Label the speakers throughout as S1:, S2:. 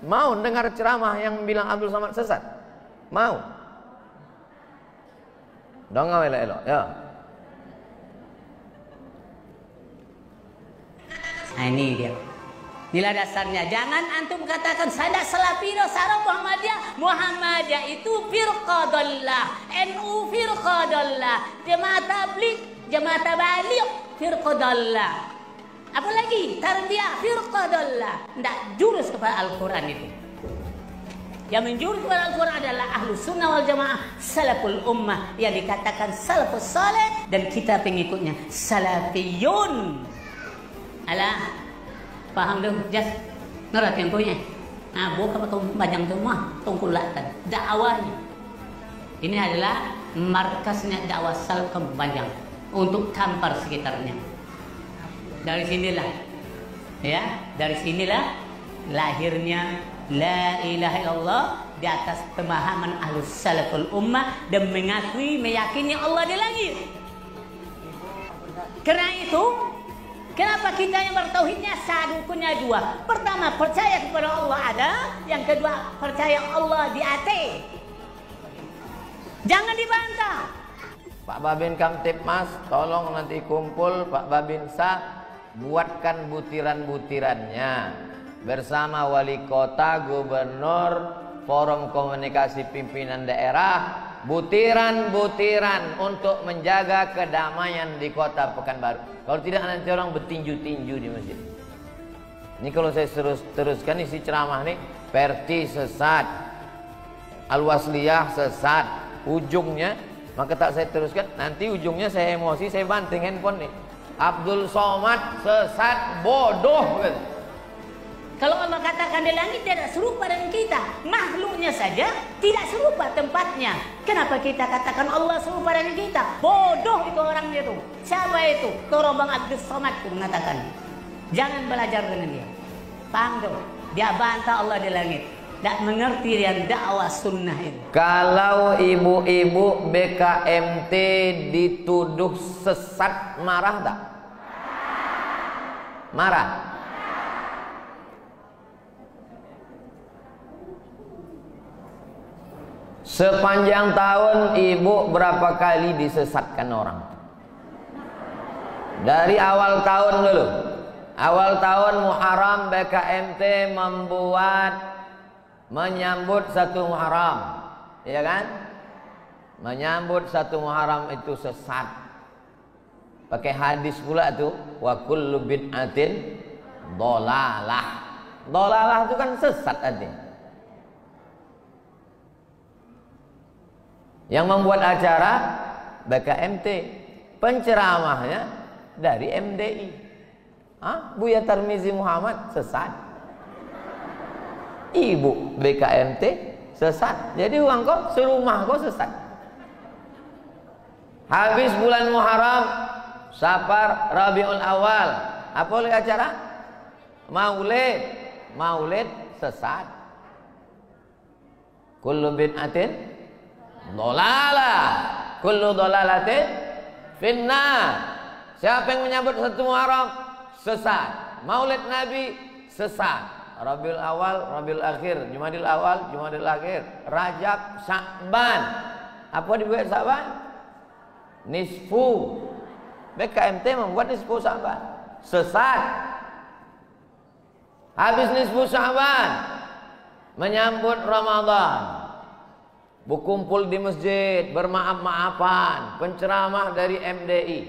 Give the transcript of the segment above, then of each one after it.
S1: Mau dengar ceramah yang bilang Abdul Somad sesat? Mau? Dongeng elok-elok ya.
S2: Nah, ini dia. Inilah dasarnya. Jangan antum katakan saya Salafiyah, saya Muhammadiyah. Muhammadiyah itu firqadallah, NU firqadallah, Jemaah Tabligh, Jemaah Tabaligh firqadallah. Apalagi Tarbiyah firqadallah. Tidak jurus kepada Al-Quran itu. Yang menjurus kepada Al-Quran adalah Ahlus Sunnah wal Jamaah, Salaful Ummah, yang dikatakan Salafus Saleh, dan kita pengikutnya Salafiyun. Alah, paham tu? Just ngerat yang punya. Nah, bukan banyak semua tungkulatan dakwahnya. Ini adalah markasnya dakwah Salaf Banjang untuk tampar sekitarnya. Dari sinilah, ya, dari sinilah lahirnya La ilaha illallah di atas pemahaman Ahlus Salaful Ummah dan mengakui, meyakini Allah di langit. Karena itu, kenapa kita yang bertauhidnya sadukunnya dua? Pertama, percaya kepada Allah ada. Yang kedua, percaya Allah di atas. Jangan dibantah.
S1: Pak Babin Kamtipmas, tolong nanti kumpul Pak Babinsa, buatkan butiran-butirannya bersama wali kota, gubernur, forum komunikasi pimpinan daerah, butiran-butiran untuk menjaga kedamaian di kota Pekanbaru. Kalau tidak nanti orang bertinju-tinju di masjid. Ini kalau saya teruskan isi ceramah nih, Perti sesat, Al-Wasliyah sesat, ujungnya, maka tak saya teruskan, nanti ujungnya saya emosi, saya banting handphone nih. Abdul Somad sesat, bodoh.
S2: Kalau Allah katakan di langit tidak serupa dengan kita, makhluknya saja tidak serupa tempatnya. Kenapa kita katakan Allah serupa dengan kita? Bodoh itu orangnya itu. Siapa itu? Torobang Abdul Somad itu mengatakan. Jangan belajar dengan dia. Paham tuh? Dia bantah Allah di langit. Tidak mengerti yang dakwah sunnah itu.
S1: Kalau ibu-ibu BKMT dituduh sesat, marah tak? Marah. Sepanjang tahun ibu berapa kali disesatkan orang? Dari awal tahun dulu. Awal tahun Muharram BKMT menyambut satu Muharram, ya kan? Menyambut satu Muharram itu sesat. Pakai hadis pula tuh, wa kullu bid'atin dhalalah. Dhalalah itu kan sesat artinya. Yang membuat acara BKMT, penceramahnya dari MDI. Buya Tarmizi Muhammad sesat. Ibu BKMT sesat. Jadi uang kok serumah kok sesat. Habis bulan Muharram, Safar, Rabiul Awal, apa oleh acara? Maulid sesat. Kullu bid'atin dhalalah, kullu dhalalatin finnar. Siapa yang menyambut satu Muharram sesat. Maulid Nabi sesat. Rabiul Awal, Rabiul Akhir, Jumadil Awal, Jumadil Akhir, Rajab, Sya'ban. Apa dibuat Sya'ban? Nisfu. BKMT membuat nisfu Sya'ban. Sesat. Habis nisfu Sya'ban, menyambut Ramadan. Berkumpul di masjid, bermaaf-maafan, penceramah dari MDI.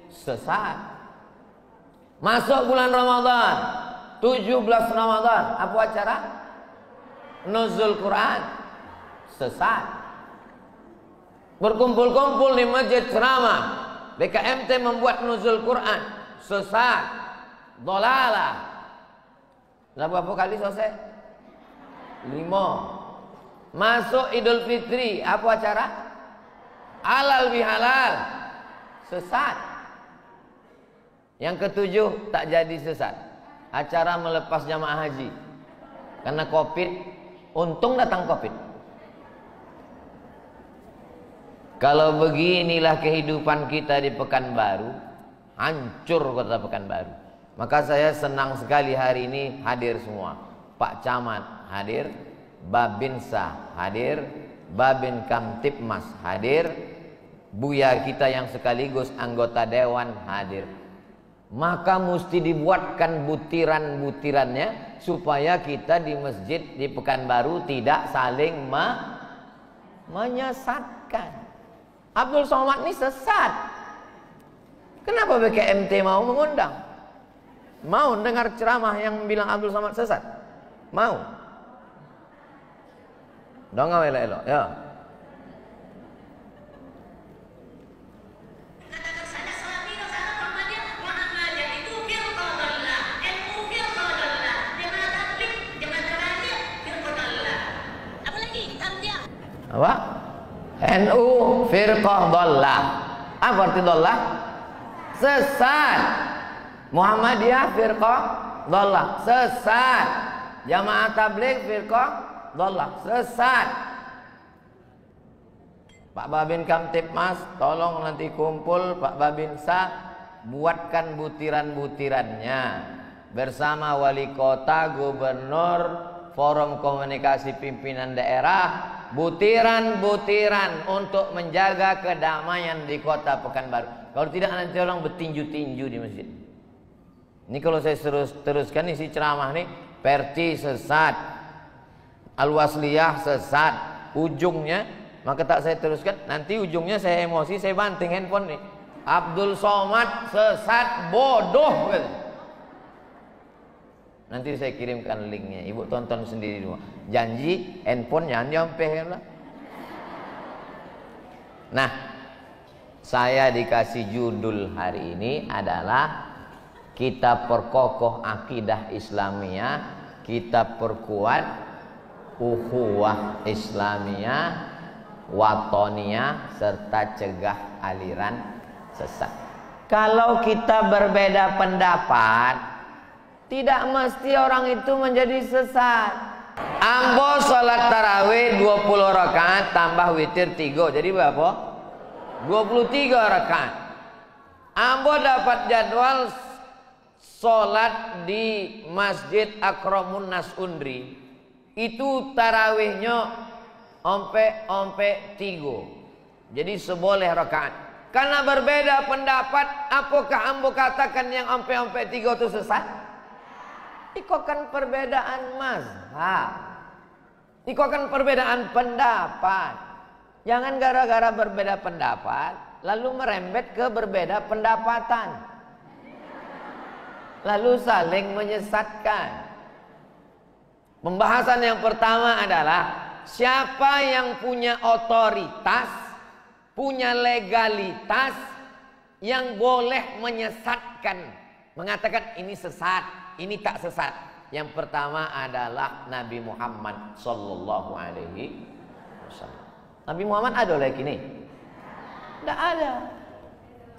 S1: Sesat. Masuk bulan Ramadan, 17 Ramadan, apa acara? Nuzul Quran. Sesat. Berkumpul-kumpul di masjid ceramah, BKMT membuat Nuzul Quran. Sesat. Dhalalah. Berapa kali selesai? 5. Masuk Idul Fitri, apa acara? Halal bihalal. Sesat. Yang ketujuh tak jadi sesat. Acara melepas jamaah haji karena Covid. Untung datang Covid. Kalau beginilah kehidupan kita di Pekanbaru, hancur kota Pekanbaru. Maka saya senang sekali hari ini hadir semua. Pak Camat, hadir, Babinsa hadir, Babin Kamtipmas hadir, Buya kita yang sekaligus anggota dewan hadir. Maka mesti dibuatkan butiran-butirannya supaya kita di masjid di Pekanbaru tidak saling menyesatkan. Abdul Somad ini sesat. Kenapa BKMT mau mengundang? Mau dengar ceramah yang bilang Abdul Somad sesat? Mau? Dong elok-elok ya. Apa? NU firqah dhallah. Apa arti dhallah? Sesat. Muhammadiyah firqah dhallah, sesat. Jamaah tabligh firqah dhallah, sesat. Pak Babin Kamtipmas, tolong nanti kumpul Pak Babinsa, buatkan butiran-butirannya bersama wali kota, gubernur, forum komunikasi pimpinan daerah, butiran-butiran untuk menjaga kedamaian di kota Pekanbaru. Kalau tidak nanti orang bertinju-tinju di masjid. Ini kalau saya teruskan isi ceramah nih, Perti sesat, Al-Wasliyah sesat, ujungnya, maka tak saya teruskan, nanti ujungnya saya emosi, saya banting handphone nih. Abdul Somad sesat, bodoh gitu. Nanti saya kirimkan linknya, ibu tonton sendiri dulu. Janji handphone jangan nyampe lah. Nah, saya dikasih judul hari ini adalah kita perkokoh akidah Islamiyah, kita perkuat ukhuwah Islamiyah, watoniyah, serta cegah aliran sesat. Kalau kita berbeda pendapat, tidak mesti orang itu menjadi sesat. Ambo sholat tarawih 20 rakaat tambah witir 3, jadi berapa? 23 rakaat. Ambo dapat jadwal sholat di Masjid Akramun Nas Undri, itu tarawihnya ompe 3, jadi seboleh rakaat. Karena berbeda pendapat, apakah ambo katakan yang ompe 3 itu sesat? Itu kan perbedaan mazhab, itu kan perbedaan pendapat. Jangan gara-gara berbeda pendapat lalu merembet ke berbeda pendapatan, lalu saling menyesatkan. Pembahasan yang pertama adalah siapa yang punya otoritas, punya legalitas yang boleh menyesatkan, mengatakan ini sesat, ini tak sesat. Yang pertama adalah Nabi Muhammad sallallahu alaihi wasallam. Nabi Muhammad ada lagi nih? Tidak ada.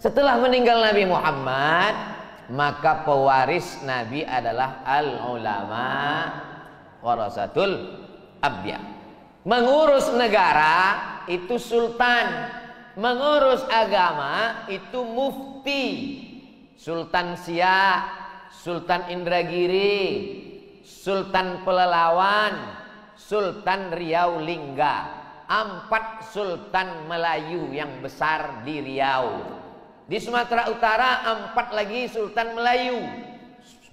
S1: Setelah meninggal Nabi Muhammad, maka pewaris Nabi adalah al-ulama warasatul anbiya. Mengurus negara itu sultan, mengurus agama itu mufti. Sultan Siak, Sultan Indragiri, Sultan Pelalawan, Sultan Riau Lingga. 4 sultan Melayu yang besar di Riau. Di Sumatera Utara 4 lagi sultan Melayu.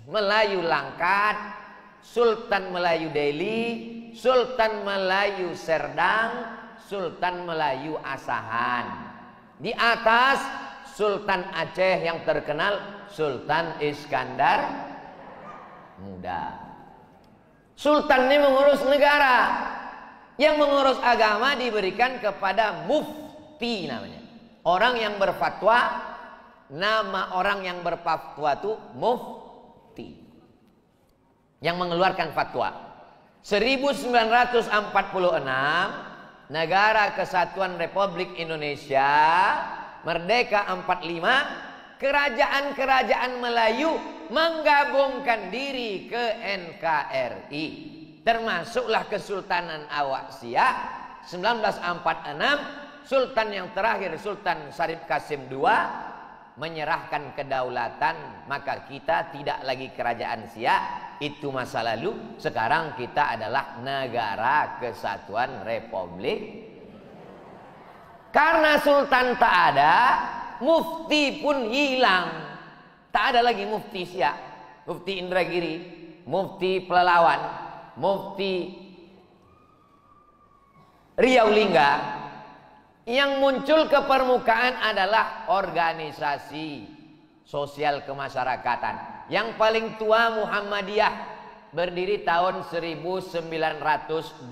S1: Melayu Langkat, Sultan Melayu Deli, Sultan Melayu Serdang, Sultan Melayu Asahan. Di atas Sultan Aceh yang terkenal Sultan Iskandar Muda. Sultan ini mengurus negara. Yang mengurus agama diberikan kepada mufti namanya. Orang yang berfatwa, nama orang yang berfatwa itu mufti. Yang mengeluarkan fatwa. 1946 Negara Kesatuan Republik Indonesia Merdeka 45, kerajaan-kerajaan Melayu menggabungkan diri ke NKRI. Termasuklah Kesultanan Awak-Siak 1946. Sultan yang terakhir Sultan Syarif Qasim II menyerahkan kedaulatan, maka kita tidak lagi kerajaan Siak, itu masa lalu. Sekarang kita adalah Negara Kesatuan Republik. Karena sultan tak ada, mufti pun hilang. Tak ada lagi mufti Siak, mufti Indragiri, mufti Pelalawan, mufti Riau Lingga. Yang muncul ke permukaan adalah organisasi sosial kemasyarakatan. Yang paling tua Muhammadiyah, berdiri tahun 1912.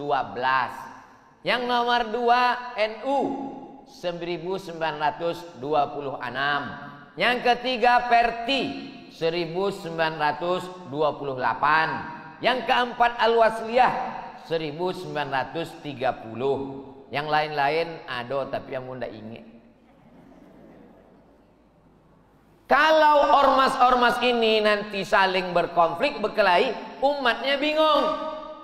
S1: Yang nomor 2 NU 1926. Yang ketiga Perti 1928. Yang keempat Al-Wasliyah 1930. Yang lain-lain ada tapi yang muda ingat. Kalau ormas-ormas ini nanti saling berkonflik, berkelahi, umatnya bingung.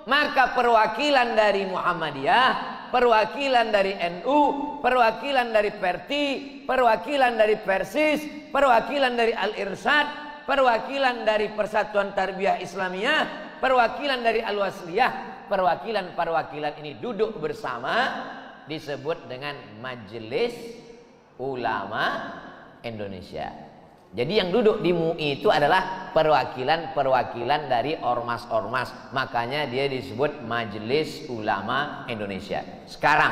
S1: Maka perwakilan dari Muhammadiyah, perwakilan dari NU, perwakilan dari Perti, perwakilan dari Persis, perwakilan dari Al-Irsyad, perwakilan dari Persatuan Tarbiyah Islamiyah, perwakilan dari Al-Wasliyah, perwakilan-perwakilan ini duduk bersama, disebut dengan Majelis Ulama Indonesia. Jadi yang duduk di MUI itu adalah perwakilan-perwakilan dari ormas-ormas. Makanya dia disebut Majelis Ulama Indonesia. Sekarang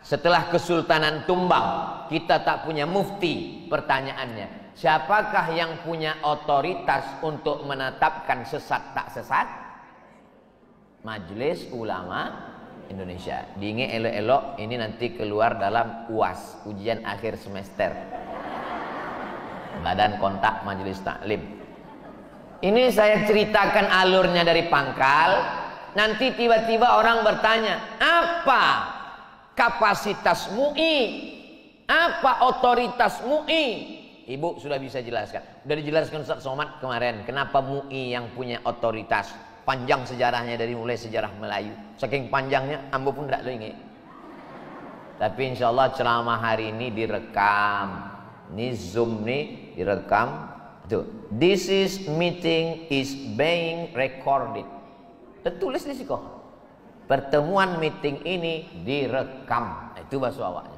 S1: setelah Kesultanan tumbang, kita tak punya mufti. Pertanyaannya, siapakah yang punya otoritas untuk menetapkan sesat tak sesat? Majelis Ulama Indonesia. Diingat elok-elok, ini nanti keluar dalam UAS, ujian akhir semester. Badan Kontak Majelis Taklim. Ini saya ceritakan alurnya dari pangkal. Nanti tiba-tiba orang bertanya, apa kapasitas MUI? Apa otoritas MUI? Ibu sudah bisa jelaskan. Sudah dijelaskan Ustaz Somad kemarin. Kenapa MUI yang punya otoritas? Panjang sejarahnya dari mulai sejarah Melayu. Saking panjangnya, ambo pun tidak ingat. Tapi insya Allah ceramah hari ini direkam. Ini Zoom nih direkam. Tuh, this is meeting is being recorded. Tertulis di sini kok. Pertemuan meeting ini direkam. Itu bahasa awalnya.